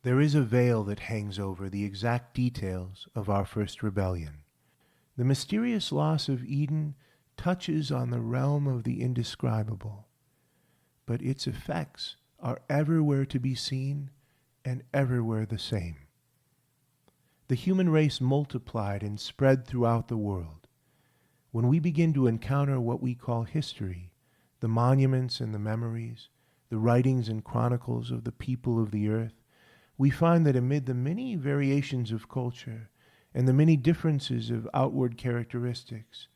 There is a veil that hangs over the exact details of our first rebellion. The mysterious loss of Eden touches on the realm of the indescribable, but its effects are everywhere to be seen and everywhere the same. The human race multiplied and spread throughout the world. When we begin to encounter what we call history, the monuments and the memories, the writings and chronicles of the people of the earth, we find that amid the many variations of culture and the many differences of outward characteristics,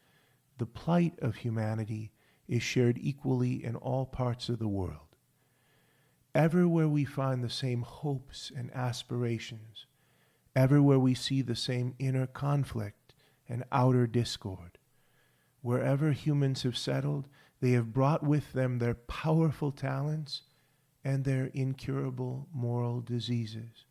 the plight of humanity is shared equally in all parts of the world. Everywhere we find the same hopes and aspirations, everywhere we see the same inner conflict and outer discord. Wherever humans have settled, they have brought with them their powerful talents and their incurable moral diseases.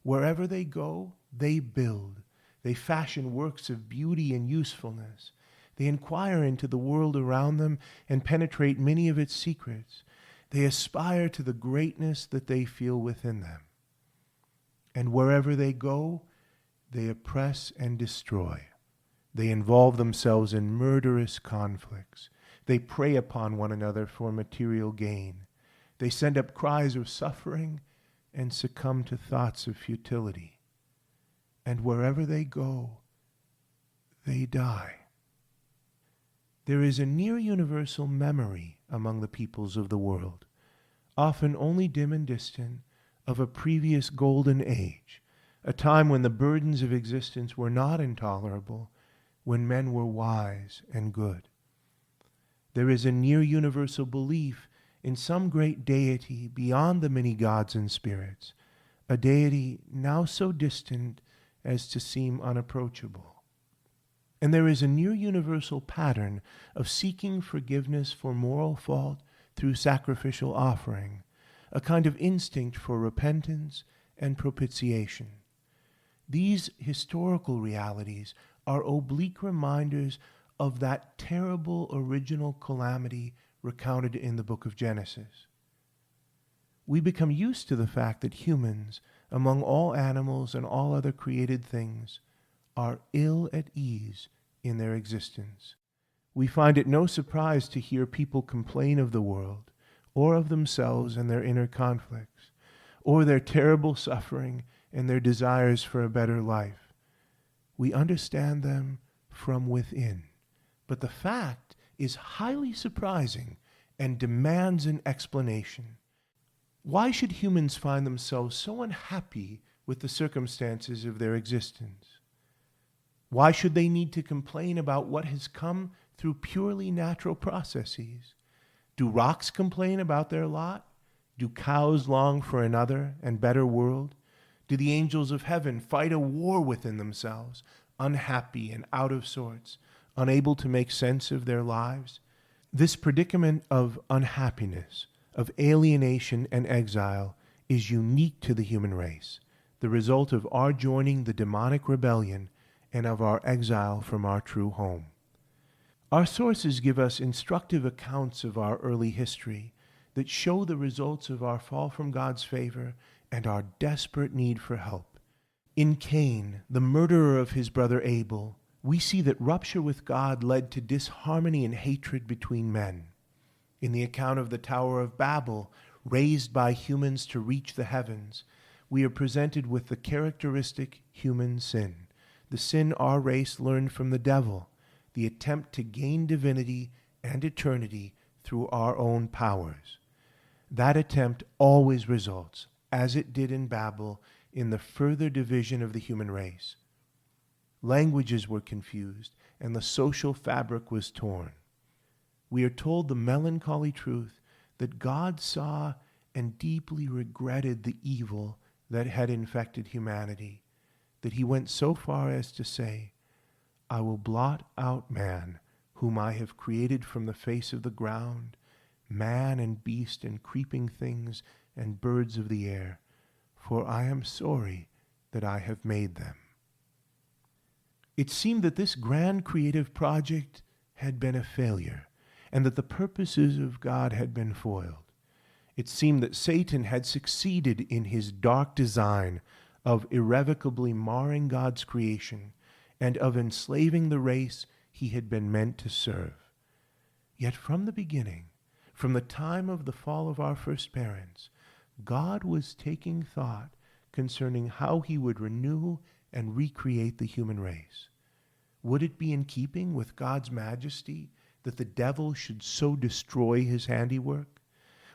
Wherever they go, they build. They fashion works of beauty and usefulness. They inquire into the world around them and penetrate many of its secrets. They aspire to the greatness that they feel within them. And wherever they go, they oppress and destroy. They involve themselves in murderous conflicts. They prey upon one another for material gain. They send up cries of suffering and succumb to thoughts of futility. And wherever they go, they die. There is a near universal memory among the peoples of the world, often only dim and distant, of a previous golden age, a time when the burdens of existence were not intolerable, when men were wise and good. There is a near universal belief in some great deity beyond the many gods and spirits, a deity now so distant as to seem unapproachable. And there is a near universal pattern of seeking forgiveness for moral fault through sacrificial offering, a kind of instinct for repentance and propitiation. These historical realities are oblique reminders of that terrible original calamity recounted in the book of Genesis. We become used to the fact that humans, among all animals and all other created things, are ill at ease in their existence. We find it no surprise to hear people complain of the world, or of themselves and their inner conflicts, or their terrible suffering and their desires for a better life. We understand them from within, but the fact is highly surprising and demands an explanation. Why should humans find themselves so unhappy with the circumstances of their existence? Why should they need to complain about what has come through purely natural processes? Do rocks complain about their lot? Do cows long for another and better world? Do the angels of heaven fight a war within themselves, unhappy and out of sorts, unable to make sense of their lives? This predicament of unhappiness, of alienation and exile, is unique to the human race, the result of our joining the demonic rebellion and of our exile from our true home. Our sources give us instructive accounts of our early history that show the results of our fall from God's favor and our desperate need for help. In Cain, the murderer of his brother Abel, we see that rupture with God led to disharmony and hatred between men. In the account of the Tower of Babel, raised by humans to reach the heavens, we are presented with the characteristic human sin, the sin our race learned from the devil, the attempt to gain divinity and eternity through our own powers. That attempt always results, as it did in Babel, in the further division of the human race. Languages were confused, and the social fabric was torn. We are told the melancholy truth that God saw and deeply regretted the evil that had infected humanity, that he went so far as to say, "I will blot out man, whom I have created from the face of the ground, man and beast and creeping things and birds of the air, for I am sorry that I have made them." It seemed that this grand creative project had been a failure, and that the purposes of God had been foiled. It seemed that Satan had succeeded in his dark design of irrevocably marring God's creation and of enslaving the race he had been meant to serve. Yet from the beginning, from the time of the fall of our first parents, God was taking thought concerning how he would renew and recreate the human race. Would it be in keeping with God's majesty that the devil should so destroy his handiwork?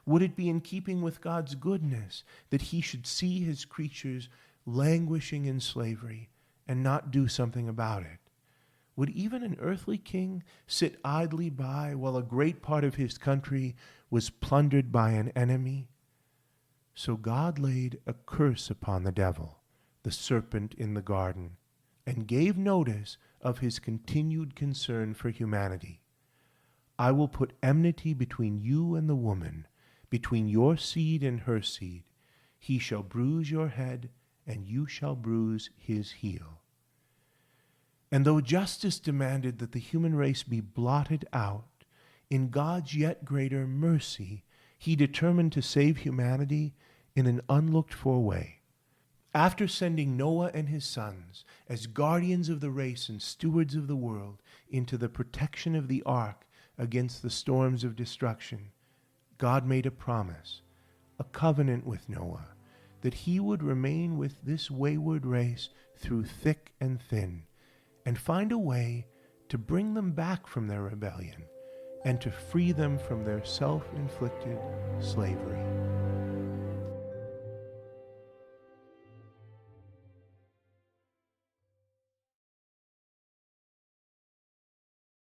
Would it be in keeping with God's goodness that he should see his creatures languishing in slavery and not do something about it? Would even an earthly king sit idly by while a great part of his country was plundered by an enemy? So God laid a curse upon the devil, the serpent in the garden, and gave notice of his continued concern for humanity. I will put enmity between you and the woman, between your seed and her seed. He shall bruise your head, and you shall bruise his heel. And though justice demanded that the human race be blotted out, in God's yet greater mercy, he determined to save humanity in an unlooked-for way. After sending Noah and his sons as guardians of the race and stewards of the world into the protection of the ark against the storms of destruction, God made a promise, a covenant with Noah, that he would remain with this wayward race through thick and thin, and find a way to bring them back from their rebellion and to free them from their self-inflicted slavery.